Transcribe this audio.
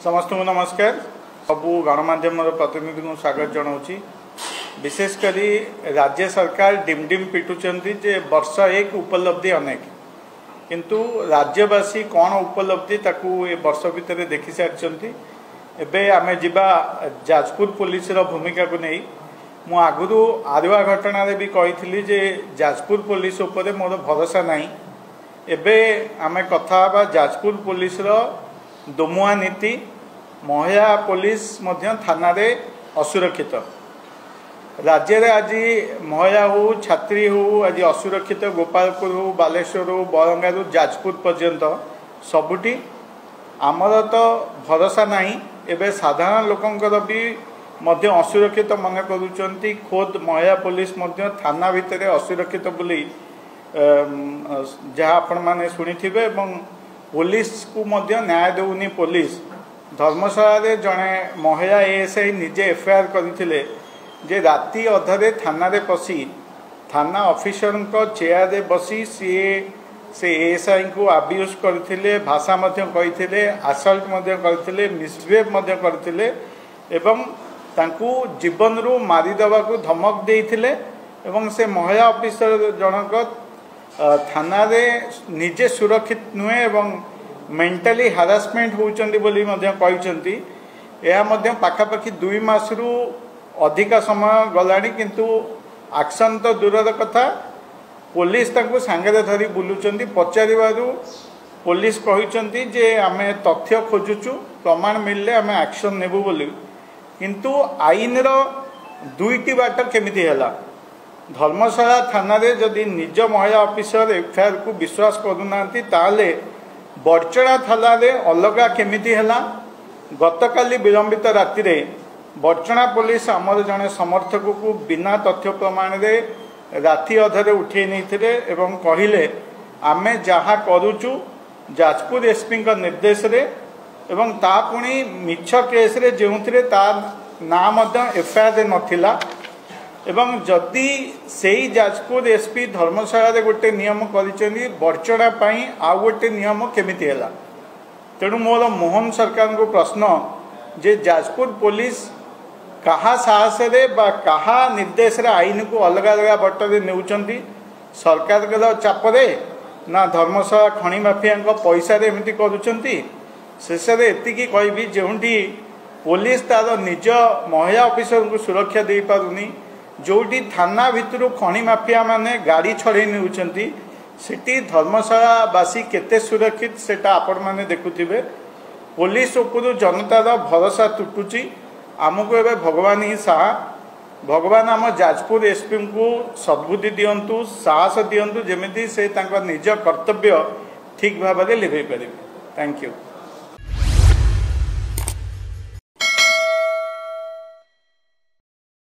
समस्त को नमस्कार। सबू गणमाध्यम प्रतिनिधि को स्वागत जनाऊँगी। विशेषकर राज्य सरकार डिमडिम पिटुंट जे वर्ष एक उपलब्धि अनेक किंतु राज्यवासी कौन उपलब्धि ताकू ए वर्ष भितर देखि सारी। एबे आमे जिबा जाजपुर पुलिस भूमिका को नहीं मु आगुरु आरुआ घटना भी कही जे जाजपुर पुलिस उपरे मोर भरोसा नहीं। एबे आमे कथा बा जाजपुर पुलिस दोमुआ नीति महिला पुलिस मध्य थाना रे असुरक्षित। राज्य रे आज महिला हो छात्री हो आज असुरक्षित गोपालपुर हो बालेश्वर हो बरंगारू जाजपुर पर्यंत सबुटी आमर तो भरोसा नहीं। एबे साधारण लोकंकर भी मध्य असुरक्षित मन करुचंती। खोद महिला पुलिस मध्य थाना भितर असुरक्षित बोली जहाँ आपण माने शुणिथिबे एवं पुलिस को मध्य न्याय देउनी। पुलिस धर्मशाला रे जड़े महिला एएसआई निजे एफआईआर करथिले जे राति अधरे थाना रे पसी थाना ऑफिसर को चेयर रे बसी से एएसआई को अब्यूज करथिले, भाषा मध्य कहिथिले, असल्ट मध्य करथिले, मिसबिहेव मध्य करथिले एवं तांकू जीवन रु मारी देवा को धमक देइथिले एवं से महिला ऑफिसर जनक थाना रे निजे सुरक्षित नुहे एवं मेंटली हारासमेंट होउचंदी बोली मध्य कहिचंती। एहा मध्य पाखापाखि 2 मास रु अधिका समय गलाणी किंतु एक्शन तो दूरर कथा पुलिस तांको सांगे धरी बुलुचंदी। पचारिबारु पुलिस कहिचंती जे आमे तथ्य खोजुचु, प्रमाण मिलले आमे एक्शन नेबु बोली। किंतु आईन रो दुईटी बाट केमिति हैला। धर्मशाला थाना रे जदि निज महिला ऑफिसर एफआईआर को विश्वास करूनांती ताले बड़चना थाना रे अलगा केमिति हैला। गतकाली विलंबित राति रे बड़चना पुलिस आमर जने समर्थक को बिना तथ्य प्रमाण रे राति अधरे उठे नहीं एवं कहिले आमे जहाँ करूचु जाजपुर एसपी निर्देश रे एवं ता पुणी मिछ केस रे जेउथिरे ता ना मध्य एफआईआर नथिला एवं जदि सेई जाजपुर एसपी धर्मशाला रे गोटे नियम करिसेंदी बड़चना पई आ गोटे नियम केमिति हैला। तेणु मोर मोहन सरकार को प्रश्न जे जाजपुर पुलिस कहा साहस रे बा कहा निर्देश रे आईन को अलग अलग बटरे नेउचंदी सरकार के चाप रे ना धर्मशाला खणी माफिया पैसा रे एमती करूचंती। शेष में एतिकी कहबी जोटी पुलिस तार निज महिला ऑफिसर को सुरक्षा दे पारुनी, जोटी थाना भितर खणी माफिया माने गाड़ी छड़े नेउचंती सेठी धर्मशालावासी केते सुरक्षित सेटा आपण माने देखुथिबे। पुलिस उपर जनतार भरोसा तुटुची। आमको एवं भगवान ही साहा भगवान आम जाजपुर एसपी को सद्बुद्धि दियंतु, साहस दियंतु जेमिति से तांका निज कर्तव्य ठीक भाव में लिभे पारे। Thank you.